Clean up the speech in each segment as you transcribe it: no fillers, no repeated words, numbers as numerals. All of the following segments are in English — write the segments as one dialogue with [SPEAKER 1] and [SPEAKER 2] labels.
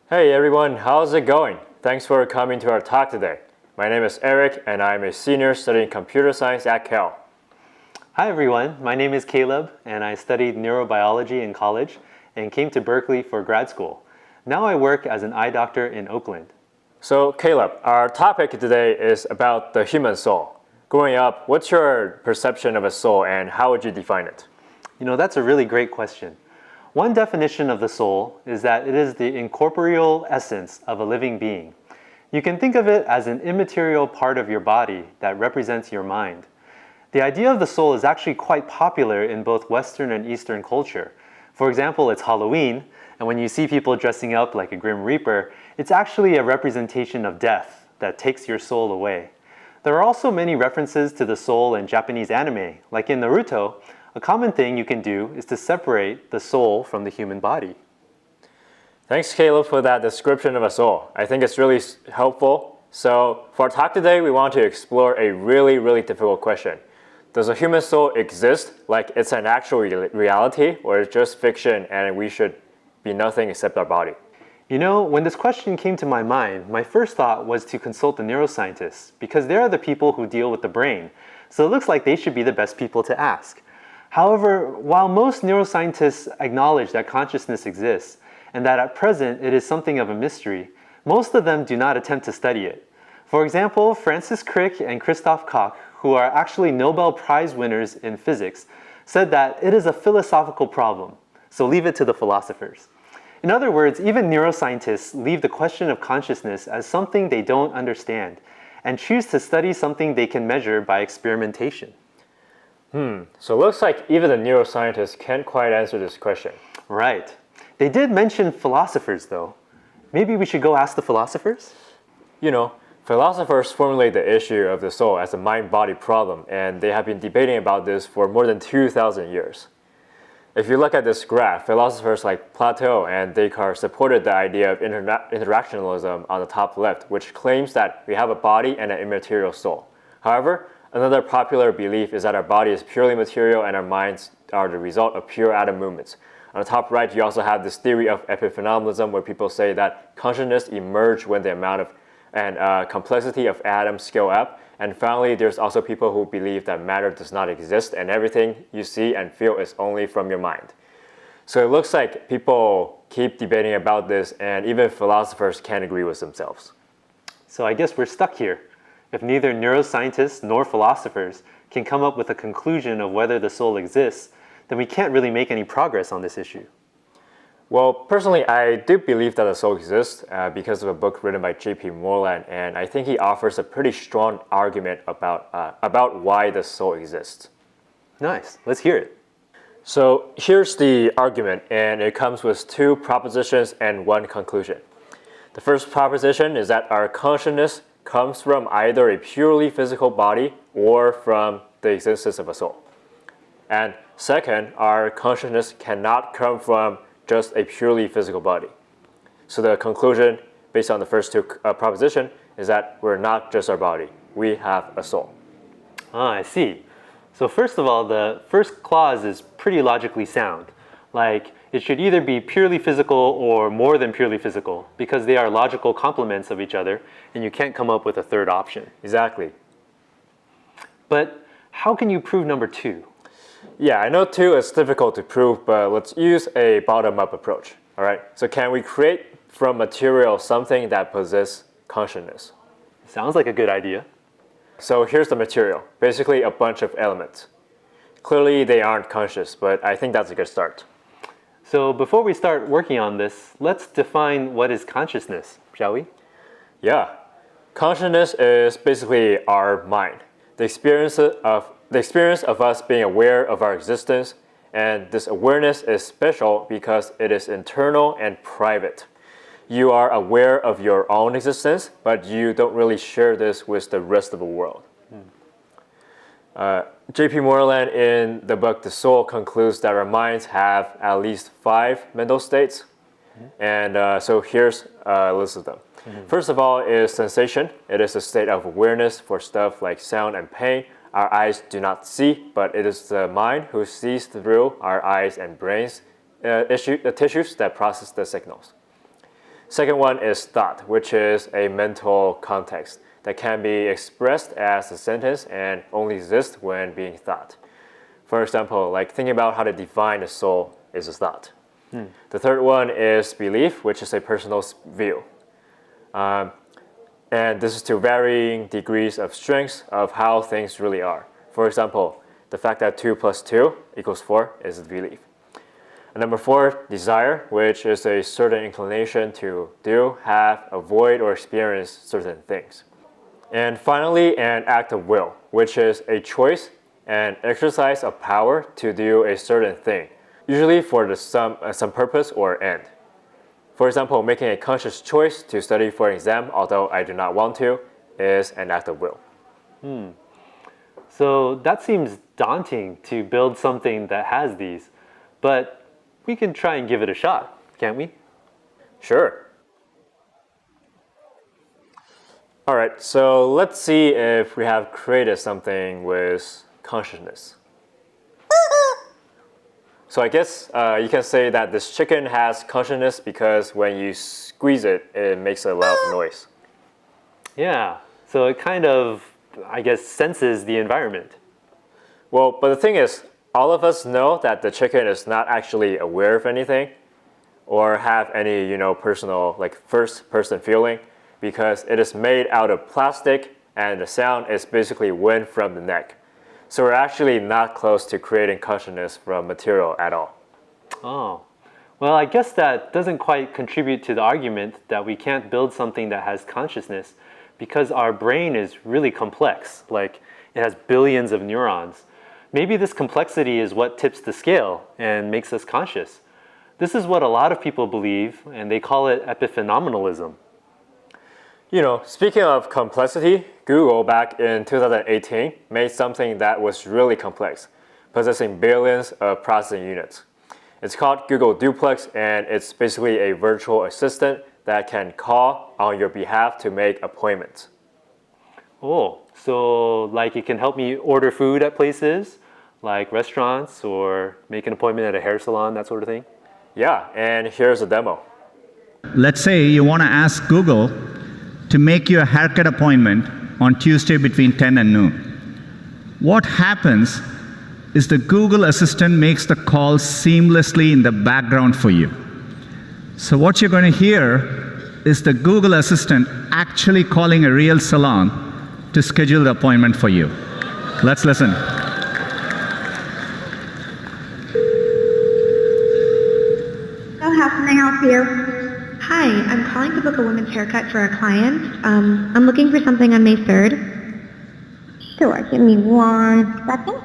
[SPEAKER 1] Hey everyone, how's it going? Thanks for coming to our talk today. My name is Eric and I'm a senior studying computer science at Cal.
[SPEAKER 2] Hi everyone, my name is Caleb and I studied neurobiology in college and came to Berkeley for grad school. Now I work as an eye doctor in Oakland.
[SPEAKER 1] So Caleb, our topic today is about the human soul. Growing up, what's your perception of a soul and how would you define it?
[SPEAKER 2] That's a really great question. One definition of the soul is that it is the incorporeal essence of a living being. You can think of it as an immaterial part of your body that represents your mind. The idea of the soul is actually quite popular in both Western and Eastern culture. For example, it's Halloween, and when you see people dressing up like a Grim Reaper, it's actually a representation of death that takes your soul away. There are also many references to the soul in Japanese anime, like in Naruto. A common thing you can do is to separate the soul from the human body.
[SPEAKER 1] Thanks Caleb for that description of a soul. I think it's really helpful. So for our talk today, we want to explore a really difficult question. Does a human soul exist like it's an actual reality or it's just fiction and we should be nothing except our body?
[SPEAKER 2] When this question came to my mind, my first thought was to consult the neuroscientists because they are the people who deal with the brain. So it looks like they should be the best people to ask. However, while most neuroscientists acknowledge that consciousness exists and that at present it is something of a mystery, most of them do not attempt to study it. For example, Francis Crick and Christoph Koch, who are actually Nobel Prize winners in physics, said that it is a philosophical problem, so leave it to the philosophers. In other words, even neuroscientists leave the question of consciousness as something they don't understand and choose to study something they can measure by experimentation.
[SPEAKER 1] So it looks like even the neuroscientists can't quite answer this question.
[SPEAKER 2] Right. They did mention philosophers though. Maybe we should go ask the philosophers?
[SPEAKER 1] Philosophers formulate the issue of the soul as a mind-body problem, and they have been debating about this for more than 2,000 years. If you look at this graph, philosophers like Plato and Descartes supported the idea of interactionalism on the top left, which claims that we have a body and an immaterial soul. However, another popular belief is that our body is purely material and our minds are the result of pure atom movements. On the top right, you also have this theory of epiphenomenalism where people say that consciousness emerged when the amount of and complexity of atoms scale up. And finally, there's also people who believe that matter does not exist and everything you see and feel is only from your mind. So it looks like people keep debating about this and even philosophers can't agree with themselves.
[SPEAKER 2] So I guess we're stuck here. If neither neuroscientists nor philosophers can come up with a conclusion of whether the soul exists, then we can't really make any progress on this issue.
[SPEAKER 1] Well, personally, I do believe that the soul exists because of a book written by J.P. Moreland, and I think he offers a pretty strong argument about why the soul exists.
[SPEAKER 2] Nice. Let's hear it.
[SPEAKER 1] So here's the argument, and it comes with two propositions and one conclusion. The first proposition is that our consciousness comes from either a purely physical body or from the existence of a soul. And second, our consciousness cannot come from just a purely physical body. So the conclusion, based on the first two proposition, is that we're not just our body. We have a soul.
[SPEAKER 2] I see. So first of all, the first clause is pretty logically sound. Like, it should either be purely physical or more than purely physical because they are logical complements of each other and you can't come up with a third option.
[SPEAKER 1] Exactly.
[SPEAKER 2] But how can you prove number two?
[SPEAKER 1] Yeah, I know two is difficult to prove, but let's use a bottom-up approach. All right. So can we create from material something that possesses consciousness?
[SPEAKER 2] Sounds like a good idea.
[SPEAKER 1] So here's the material, basically a bunch of elements. Clearly they aren't conscious, but I think that's a good start.
[SPEAKER 2] So before we start working on this, let's define what is consciousness, shall we?
[SPEAKER 1] Yeah. Consciousness is basically our mind, the experience of us being aware of our existence, and this awareness is special because it is internal and private. You are aware of your own existence, but you don't really share this with the rest of the world. J.P. Moreland in the book The Soul concludes that our minds have at least 5 mental states. And so here's a list of them. First of all is sensation. It is a state of awareness for stuff like sound and pain. Our eyes do not see, but it is the mind who sees through our eyes and brains tissues that process the signals. Second one is thought, which is a mental context that can be expressed as a sentence and only exists when being thought. For example, like thinking about how to define the soul is a thought. The third one is belief, which is a personal view. And this is to varying degrees of strengths of how things really are. For example, the fact that 2 plus 2 equals 4 is a belief. And number 4, desire, which is a certain inclination to do, have, avoid, or experience certain things. And finally, an act of will, which is a choice and exercise of power to do a certain thing, usually for some purpose or end. For example, making a conscious choice to study for an exam, although I do not want to, is an act of will.
[SPEAKER 2] So that seems daunting to build something that has these, but we can try and give it a shot, can't we?
[SPEAKER 1] Sure. All right, so let's see if we have created something with consciousness. So I guess you can say that this chicken has consciousness because when you squeeze it, it makes a loud noise.
[SPEAKER 2] Yeah, so it kind of, I guess, senses the environment.
[SPEAKER 1] Well, but the thing is, all of us know that the chicken is not actually aware of anything or have any, personal, like first-person feeling because it is made out of plastic and the sound is basically wind from the neck. So we're actually not close to creating consciousness from material at all.
[SPEAKER 2] Oh, well, I guess that doesn't quite contribute to the argument that we can't build something that has consciousness because our brain is really complex, like it has billions of neurons. Maybe this complexity is what tips the scale and makes us conscious. This is what a lot of people believe, and they call it epiphenomenalism.
[SPEAKER 1] Speaking of complexity, Google back in 2018 made something that was really complex, possessing billions of processing units. It's called Google Duplex, and it's basically a virtual assistant that can call on your behalf to make appointments.
[SPEAKER 2] Oh, so like it can help me order food at places, like restaurants, or make an appointment at a hair salon, that sort of thing?
[SPEAKER 1] Yeah, and here's a demo.
[SPEAKER 3] Let's say you want to ask Google to make you a haircut appointment on Tuesday between 10 and noon. What happens is the Google Assistant makes the call seamlessly in the background for you. So what you're going to hear is the Google Assistant actually calling a real salon to schedule the appointment for you. Let's listen.
[SPEAKER 4] So how can I help you? Hi, I'm calling to book a women's haircut for a client. I'm looking for something on May 3rd. Sure, give me 1 second.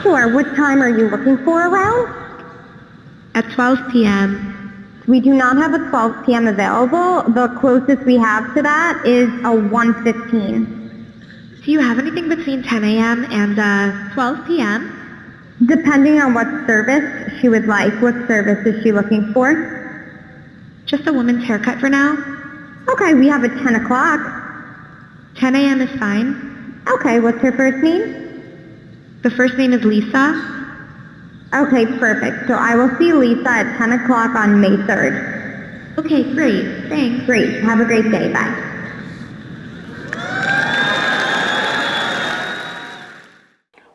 [SPEAKER 4] Sure, what time are you looking for around? At 12 p.m. We do not have a 12 p.m. available. The closest we have to that is a 1:15. Do you have anything between 10 a.m. and 12 p.m.? Depending on what service she would like. What service is she looking for? Just a woman's haircut for now. Okay, we have a 10 o'clock. 10 a.m. is fine. Okay, what's her first name? The first name is Lisa. Okay, perfect. So I will see Lisa at 10 o'clock on May 3rd. Okay, great. Thanks. Great. Have a great day. Bye.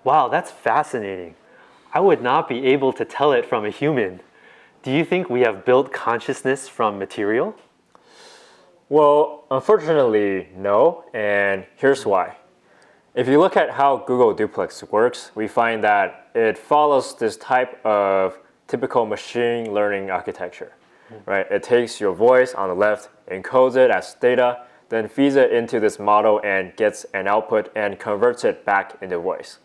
[SPEAKER 2] Wow, that's fascinating. I would not be able to tell it from a human. Do you think we have built consciousness from material?
[SPEAKER 1] Well, unfortunately, no, and here's why. If you look at how Google Duplex works, we find that it follows this type of typical machine learning architecture, right? It takes your voice on the left, encodes it as data, then feeds it into this model and gets an output and converts it back into voice.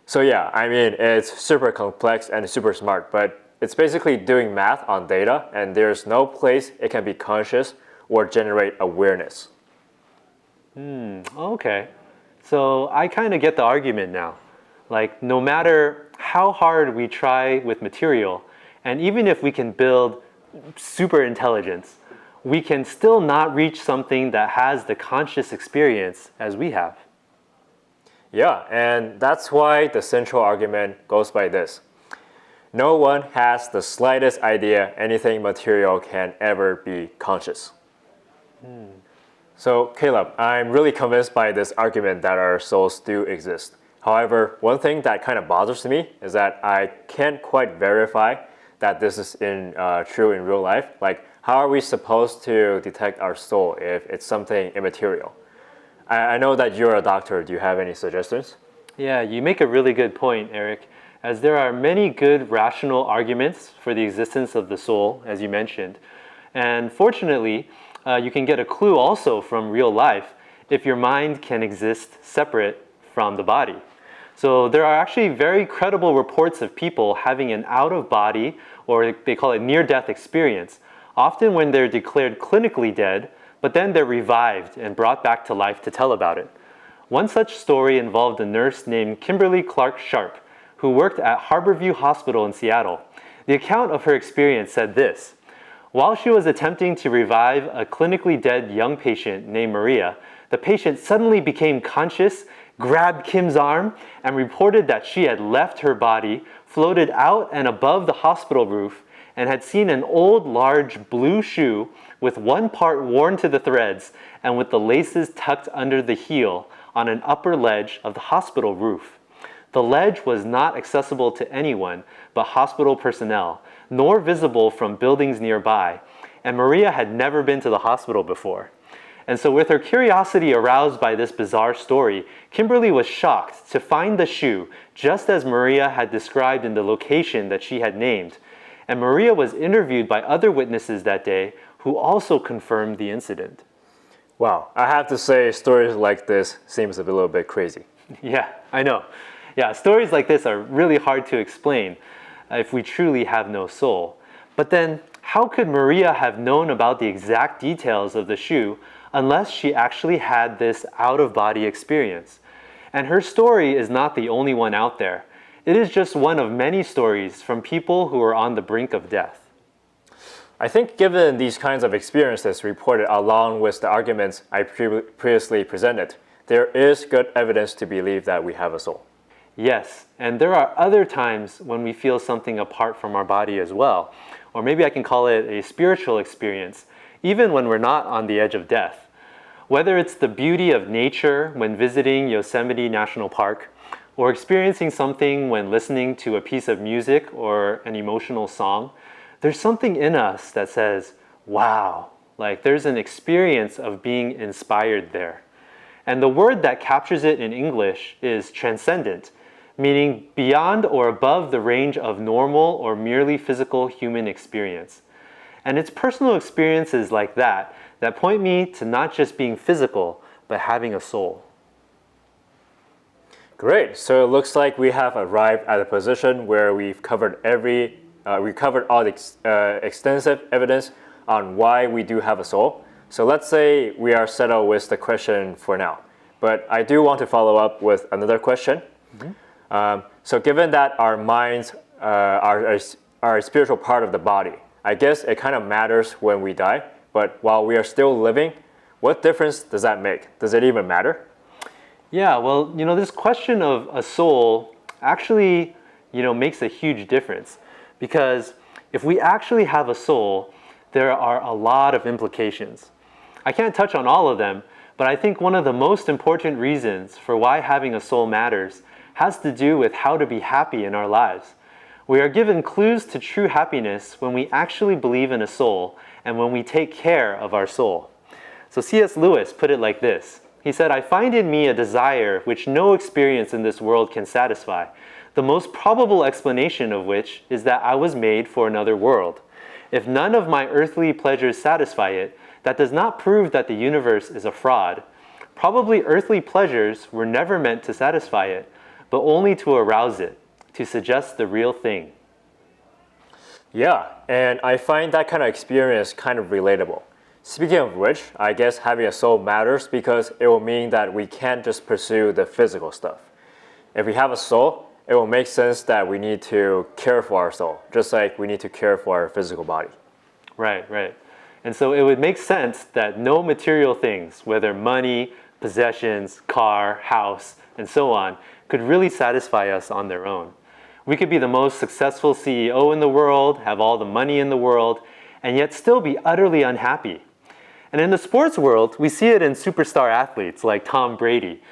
[SPEAKER 1] So yeah, I mean, it's super complex and super smart, but it's basically doing math on data, and there's no place it can be conscious or generate awareness.
[SPEAKER 2] Okay. So I kind of get the argument now. Like, no matter how hard we try with material, and even if we can build super intelligence, we can still not reach something that has the conscious experience as we have.
[SPEAKER 1] Yeah, and that's why the central argument goes by this. No one has the slightest idea anything material can ever be conscious. So, Caleb, I'm really convinced by this argument that our souls do exist. However, one thing that kind of bothers me is that I can't quite verify that this is true in real life. Like, how are we supposed to detect our soul if it's something immaterial? I know that you're a doctor. Do you have any suggestions?
[SPEAKER 2] Yeah, you make a really good point, Eric, as there are many good rational arguments for the existence of the soul, as you mentioned. And fortunately, you can get a clue also from real life if your mind can exist separate from the body. So there are actually very credible reports of people having an out-of-body, or they call it near-death experience, often when they're declared clinically dead, but then they're revived and brought back to life to tell about it. One such story involved a nurse named Kimberly Clark Sharp, who worked at Harborview Hospital in Seattle. The account of her experience said this: while she was attempting to revive a clinically dead young patient named Maria, the patient suddenly became conscious, grabbed Kim's arm, and reported that she had left her body, floated out and above the hospital roof, and had seen an old, large blue shoe with one part worn to the threads and with the laces tucked under the heel on an upper ledge of the hospital roof. The ledge was not accessible to anyone but hospital personnel, nor visible from buildings nearby, and Maria had never been to the hospital before. And so with her curiosity aroused by this bizarre story, Kimberly was shocked to find the shoe just as Maria had described in the location that she had named. And Maria was interviewed by other witnesses that day who also confirmed the incident.
[SPEAKER 1] Wow, I have to say stories like this seems a little bit crazy.
[SPEAKER 2] Yeah, I know. Yeah, stories like this are really hard to explain if we truly have no soul. But then, how could Maria have known about the exact details of the shoe unless she actually had this out-of-body experience? And her story is not the only one out there. It is just one of many stories from people who are on the brink of death.
[SPEAKER 1] I think given these kinds of experiences reported along with the arguments I previously presented, there is good evidence to believe that we have a soul.
[SPEAKER 2] Yes, and there are other times when we feel something apart from our body as well. Or maybe I can call it a spiritual experience, even when we're not on the edge of death. Whether it's the beauty of nature when visiting Yosemite National Park, or experiencing something when listening to a piece of music or an emotional song, there's something in us that says, wow, like there's an experience of being inspired there. And the word that captures it in English is transcendent, meaning beyond or above the range of normal or merely physical human experience. And it's personal experiences like that that point me to not just being physical, but having a soul.
[SPEAKER 1] Great, so it looks like we have arrived at a position where we've covered all the extensive evidence on why we do have a soul. So let's say we are settled with the question for now. But I do want to follow up with another question. So given that our minds are a spiritual part of the body, I guess it kind of matters when we die. But while we are still living, what difference does that make? Does it even matter?
[SPEAKER 2] Yeah, well, this question of a soul actually, makes a huge difference. Because if we actually have a soul, there are a lot of implications. I can't touch on all of them, but I think one of the most important reasons for why having a soul matters has to do with how to be happy in our lives. We are given clues to true happiness when we actually believe in a soul and when we take care of our soul. So C.S. Lewis put it like this. He said, "I find in me a desire which no experience in this world can satisfy, the most probable explanation of which is that I was made for another world. If none of my earthly pleasures satisfy it, that does not prove that the universe is a fraud. Probably earthly pleasures were never meant to satisfy it, but only to arouse it, to suggest the real thing."
[SPEAKER 1] Yeah, and I find that kind of experience kind of relatable. Speaking of which, I guess having a soul matters because it will mean that we can't just pursue the physical stuff. If we have a soul, it will make sense that we need to care for our soul, just like we need to care for our physical body.
[SPEAKER 2] Right. And so it would make sense that no material things, whether money, possessions, car, house, and so on, could really satisfy us on their own. We could be the most successful CEO in the world, have all the money in the world, and yet still be utterly unhappy. And in the sports world, we see it in superstar athletes like Tom Brady.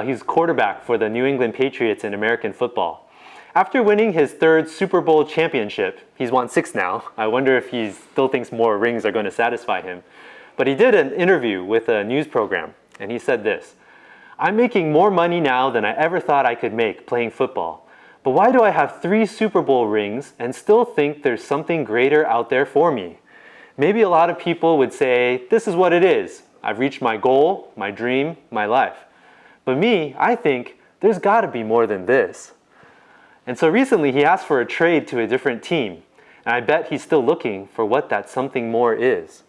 [SPEAKER 2] He's quarterback for the New England Patriots in American football. After winning his third Super Bowl championship, he's won 6 now. I wonder if he still thinks more rings are going to satisfy him. But he did an interview with a news program, and he said this: "I'm making more money now than I ever thought I could make playing football. But why do I have 3 Super Bowl rings and still think there's something greater out there for me? Maybe a lot of people would say, this is what it is. I've reached my goal, my dream, my life. But me, I think there's got to be more than this." And so recently he asked for a trade to a different team. And I bet he's still looking for what that something more is.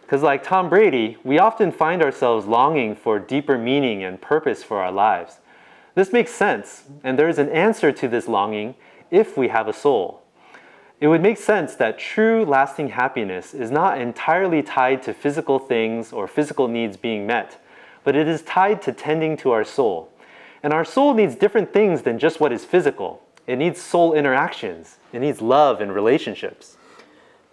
[SPEAKER 2] Because like Tom Brady, we often find ourselves longing for deeper meaning and purpose for our lives. This makes sense, and there is an answer to this longing if we have a soul. It would make sense that true lasting happiness is not entirely tied to physical things or physical needs being met, but it is tied to tending to our soul. And our soul needs different things than just what is physical. It needs soul interactions. It needs love and relationships.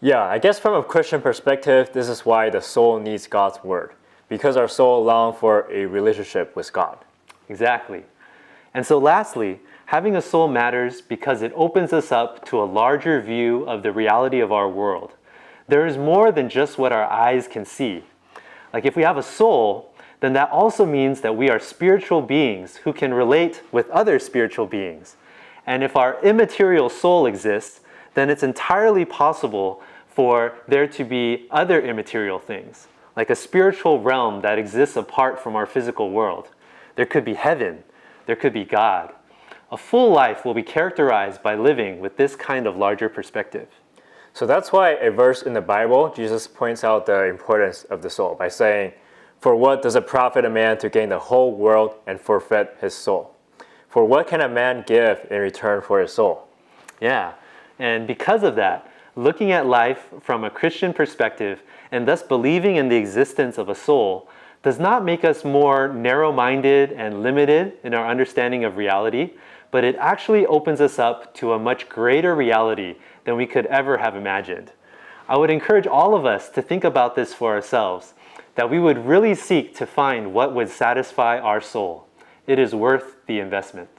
[SPEAKER 1] Yeah, I guess from a Christian perspective, this is why the soul needs God's word, because our soul longs for a relationship with God.
[SPEAKER 2] Exactly. And so lastly, having a soul matters because it opens us up to a larger view of the reality of our world. There is more than just what our eyes can see. Like if we have a soul, then that also means that we are spiritual beings who can relate with other spiritual beings. And if our immaterial soul exists, then it's entirely possible for there to be other immaterial things, like a spiritual realm that exists apart from our physical world. There could be heaven. There could be God. A full life will be characterized by living with this kind of larger perspective.
[SPEAKER 1] So that's why a verse in the Bible, Jesus points out the importance of the soul by saying, "For what does it profit a man to gain the whole world and forfeit his soul? For what can a man give in return for his soul?"
[SPEAKER 2] Yeah, and because of that, looking at life from a Christian perspective and thus believing in the existence of a soul does not make us more narrow-minded and limited in our understanding of reality, but it actually opens us up to a much greater reality than we could ever have imagined. I would encourage all of us to think about this for ourselves, that we would really seek to find what would satisfy our soul. It is worth the investment.